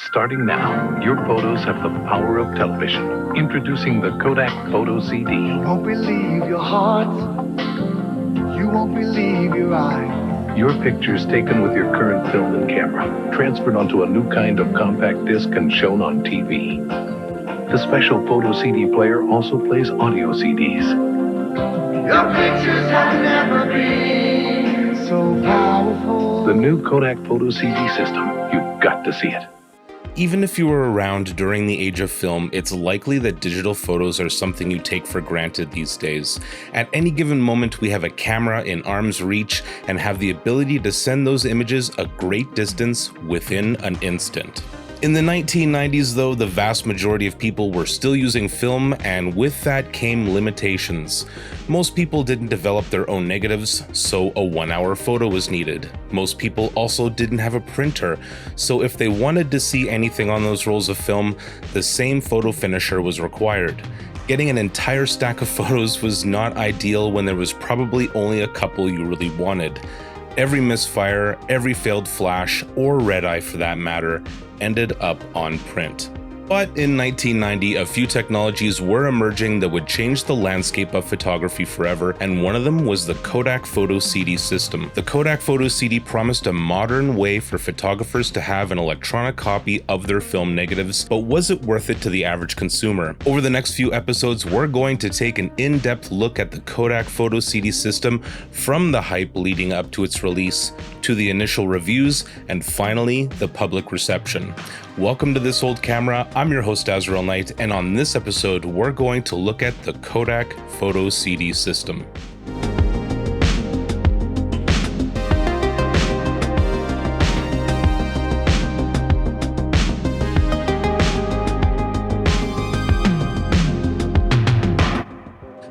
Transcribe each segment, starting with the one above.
Starting now, your photos have the power of television. Introducing the Kodak Photo CD. You won't believe your heart. You won't believe your eyes. Your pictures taken with your current film and camera, transferred onto a new kind of compact disc and shown on TV. The special Photo CD player also plays audio CDs. Your pictures have never been so powerful. The new Kodak Photo CD System. You've got to see it. Even if you were around during the age of film, it's likely that digital photos are something you take for granted these days. At any given moment, we have a camera in arm's reach and have the ability to send those images a great distance within an instant. In the 1990s, though, the vast majority of people were still using film, and with that came limitations. Most people didn't develop their own negatives, so a 1-hour photo was needed. Most people also didn't have a printer, so if they wanted to see anything on those rolls of film, the same photo finisher was required. Getting an entire stack of photos was not ideal when there was probably only a couple you really wanted. Every misfire, every failed flash, or red eye for that matter, ended up on print. But in 1990, a few technologies were emerging that would change the landscape of photography forever, and one of them was the Kodak Photo CD System. The Kodak Photo CD promised a modern way for photographers to have an electronic copy of their film negatives, but was it worth it to the average consumer? Over the next few episodes, we're going to take an in-depth look at the Kodak Photo CD System, from the hype leading up to its release, to the initial reviews, and finally, the public reception. Welcome to This Old Camera. I'm your host, Azriel Knight, and on this episode, we're going to look at the Kodak Photo CD System.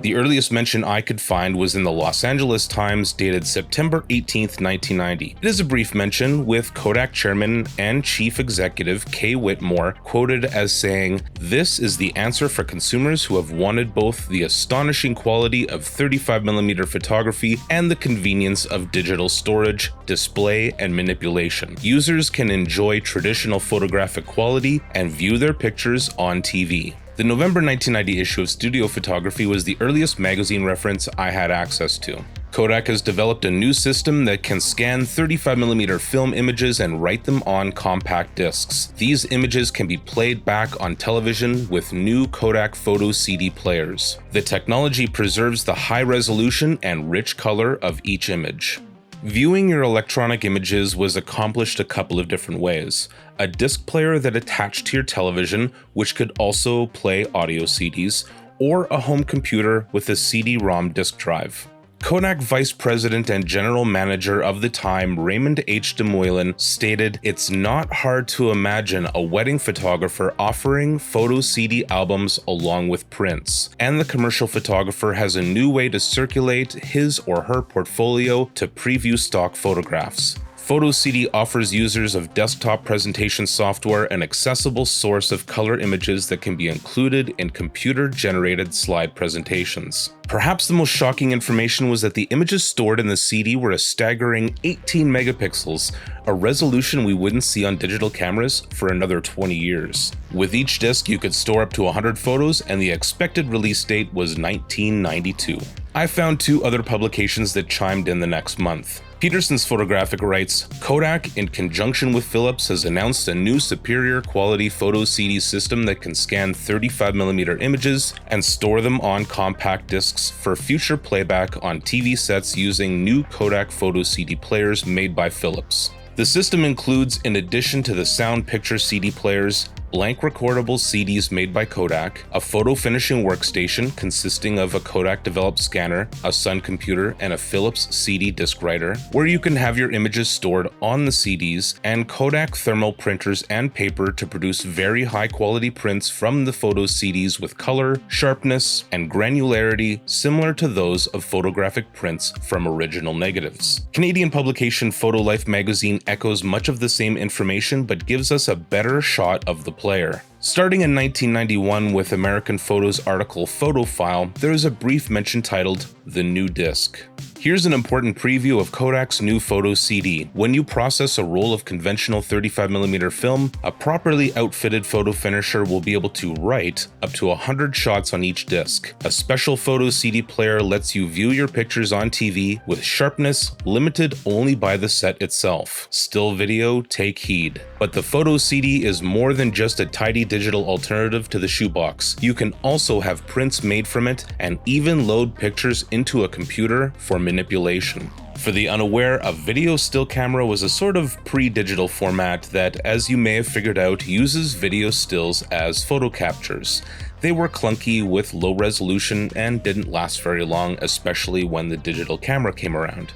The earliest mention I could find was in the Los Angeles Times, dated September 18th, 1990. It is a brief mention, with Kodak chairman and chief executive Kay Whitmore quoted as saying, "This is the answer for consumers who have wanted both the astonishing quality of 35mm photography and the convenience of digital storage, display, and manipulation. Users can enjoy traditional photographic quality and view their pictures on TV." The November 1990 issue of Studio Photography was the earliest magazine reference I had access to. Kodak has developed a new system that can scan 35mm film images and write them on compact discs. These images can be played back on television with new Kodak Photo CD players. The technology preserves the high resolution and rich color of each image. Viewing your electronic images was accomplished a couple of different ways. A disc player that attached to your television, which could also play audio CDs, or a home computer with a CD-ROM disk drive. Kodak Vice President and General Manager of the time, Raymond H. DeMoulin, stated, "It's not hard to imagine a wedding photographer offering photo CD albums along with prints, and the commercial photographer has a new way to circulate his or her portfolio to preview stock photographs." Photo CD offers users of desktop presentation software an accessible source of color images that can be included in computer-generated slide presentations. Perhaps the most shocking information was that the images stored in the CD were a staggering 18 megapixels, a resolution we wouldn't see on digital cameras for another 20 years. With each disc, you could store up to 100 photos, and the expected release date was 1992. I found 2 other publications that chimed in the next month. Peterson's Photographic writes, "Kodak, in conjunction with Philips, has announced a new superior quality photo CD system that can scan 35mm images and store them on compact discs for future playback on TV sets using new Kodak Photo CD players made by Philips." The system includes, in addition to the sound picture CD players, blank recordable CDs made by Kodak, a photo finishing workstation consisting of a Kodak-developed scanner, a Sun computer, and a Philips CD disc writer, where you can have your images stored on the CDs, and Kodak thermal printers and paper to produce very high-quality prints from the photo CDs with color, sharpness, and granularity similar to those of photographic prints from original negatives. Canadian publication Photo Life magazine echoes much of the same information but gives us a better shot of the player. Starting in 1991 with American Photo's article Photophile, there is a brief mention titled The New Disc. Here's an important preview of Kodak's new photo CD. When you process a roll of conventional 35mm film, a properly outfitted photo finisher will be able to write up to 100 shots on each disc. A special photo CD player lets you view your pictures on TV with sharpness limited only by the set itself. Still video, take heed. But the photo CD is more than just a tidy digital alternative to the shoebox. You can also have prints made from it and even load pictures into a computer for manipulation. For the unaware, a video still camera was a sort of pre-digital format that, as you may have figured out, uses video stills as photo captures. They were clunky with low resolution and didn't last very long, especially when the digital camera came around.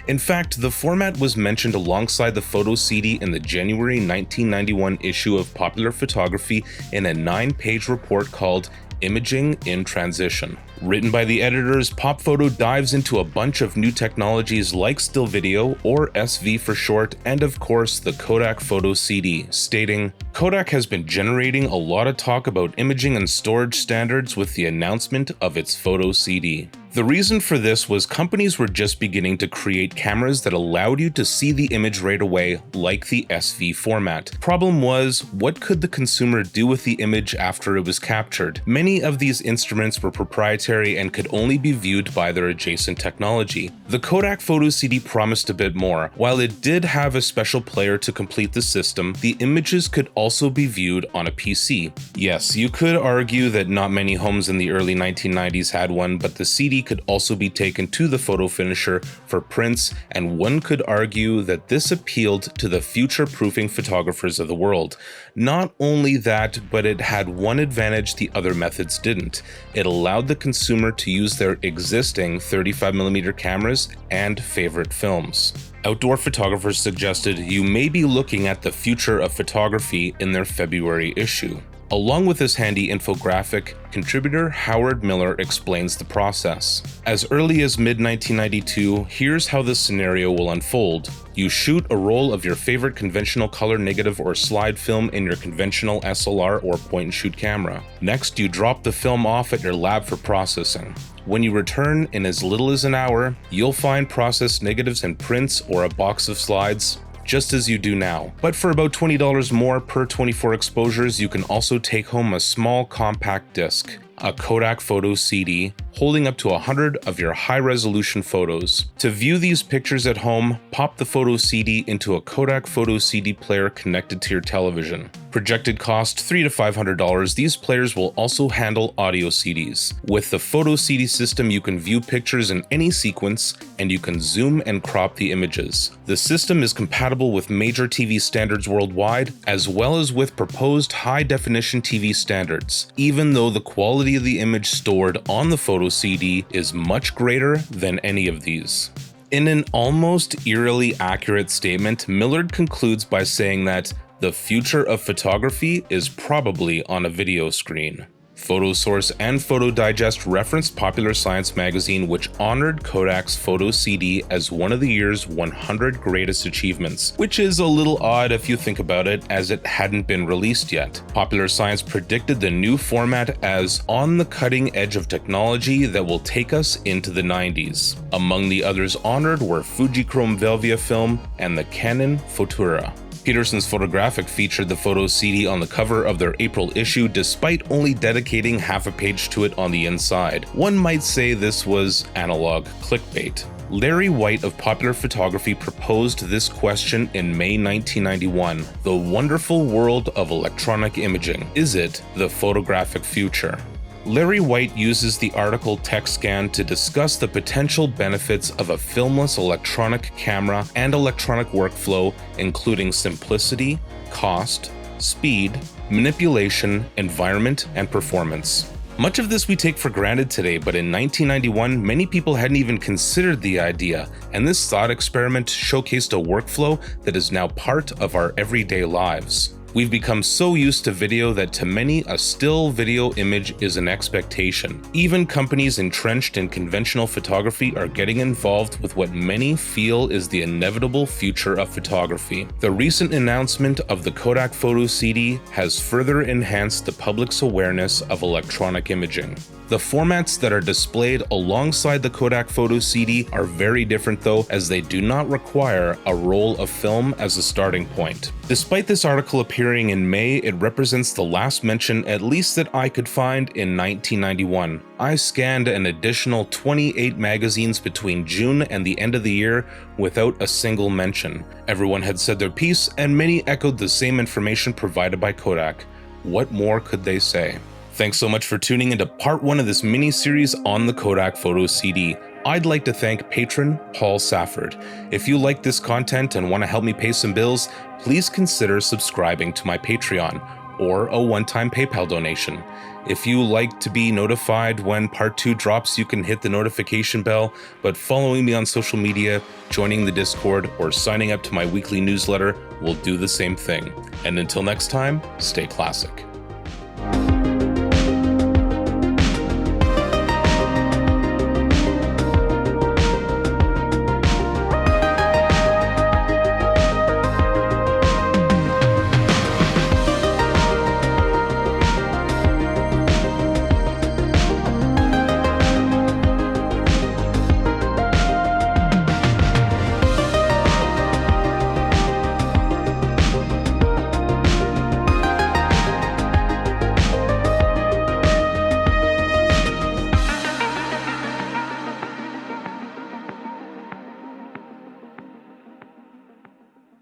In fact, the format was mentioned alongside the photo CD in the January 1991 issue of Popular Photography in a 9-page report called Imaging in Transition. Written by the editors, Pop Photo dives into a bunch of new technologies like still video, or SV for short, and of course the Kodak Photo CD, stating, "Kodak has been generating a lot of talk about imaging and storage standards with the announcement of its Photo CD." The reason for this was companies were just beginning to create cameras that allowed you to see the image right away, like the SV format. Problem was, what could the consumer do with the image after it was captured? Many of these instruments were proprietary and could only be viewed by their adjacent technology. The Kodak Photo CD promised a bit more. While it did have a special player to complete the system, the images could also be viewed on a PC. Yes, you could argue that not many homes in the early 1990s had one, but the CD could also be taken to the photo finisher for prints, and one could argue that this appealed to the future-proofing photographers of the world. Not only that, but it had one advantage the other methods didn't. It allowed the consumer to use their existing 35mm cameras and favorite films. Outdoor photographers suggested you may be looking at the future of photography in their February issue. Along with this handy infographic, contributor Howard Miller explains the process. As early as mid-1992, here's how the scenario will unfold. You shoot a roll of your favorite conventional color negative or slide film in your conventional SLR or point-and-shoot camera. Next, you drop the film off at your lab for processing. When you return in as little as an hour, you'll find processed negatives and prints or a box of slides, just as you do now. But for about $20 more per 24 exposures, you can also take home a small compact disc, a Kodak Photo CD, holding up to 100 of your high-resolution photos. To view these pictures at home, pop the Photo CD into a Kodak Photo CD player connected to your television. Projected cost $300 to $500, these players will also handle audio CDs. With the Photo CD system, you can view pictures in any sequence, and you can zoom and crop the images. The system is compatible with major TV standards worldwide, as well as with proposed high-definition TV standards, even though the quality of the image stored on the Photo CD is much greater than any of these. In an almost eerily accurate statement, Millard concludes by saying that the future of photography is probably on a video screen. PhotoSource and PhotoDigest referenced Popular Science magazine, which honored Kodak's Photo CD as one of the year's 100 greatest achievements, which is a little odd if you think about it, as it hadn't been released yet. Popular Science predicted the new format as on the cutting edge of technology that will take us into the 90s. Among the others honored were Fujichrome Velvia film and the Canon Futura. Peterson's Photographic featured the Photo CD on the cover of their April issue, despite only dedicating half a page to it on the inside. One might say this was analog clickbait. Larry White of Popular Photography proposed this question in May 1991. The wonderful world of electronic imaging. Is it the photographic future? Larry White uses the article TechScan to discuss the potential benefits of a filmless electronic camera and electronic workflow, including simplicity, cost, speed, manipulation, environment, and performance. Much of this we take for granted today, but in 1991, many people hadn't even considered the idea, and this thought experiment showcased a workflow that is now part of our everyday lives. We've become so used to video that to many, a still video image is an expectation. Even companies entrenched in conventional photography are getting involved with what many feel is the inevitable future of photography. The recent announcement of the Kodak Photo CD has further enhanced the public's awareness of electronic imaging. The formats that are displayed alongside the Kodak Photo CD are very different though, as they do not require a roll of film as a starting point. Despite this article appearing in May, it represents the last mention, at least that I could find, in 1991. I scanned an additional 28 magazines between June and the end of the year without a single mention. Everyone had said their piece, and many echoed the same information provided by Kodak. What more could they say? Thanks so much for tuning into part 1 of this mini-series on the Kodak Photo CD. I'd like to thank patron Paul Safford. If you like this content and want to help me pay some bills, please consider subscribing to my Patreon or a one-time PayPal donation. If you like to be notified when part 2 drops, you can hit the notification bell, but following me on social media, joining the Discord, or signing up to my weekly newsletter will do the same thing. And until next time, stay classic.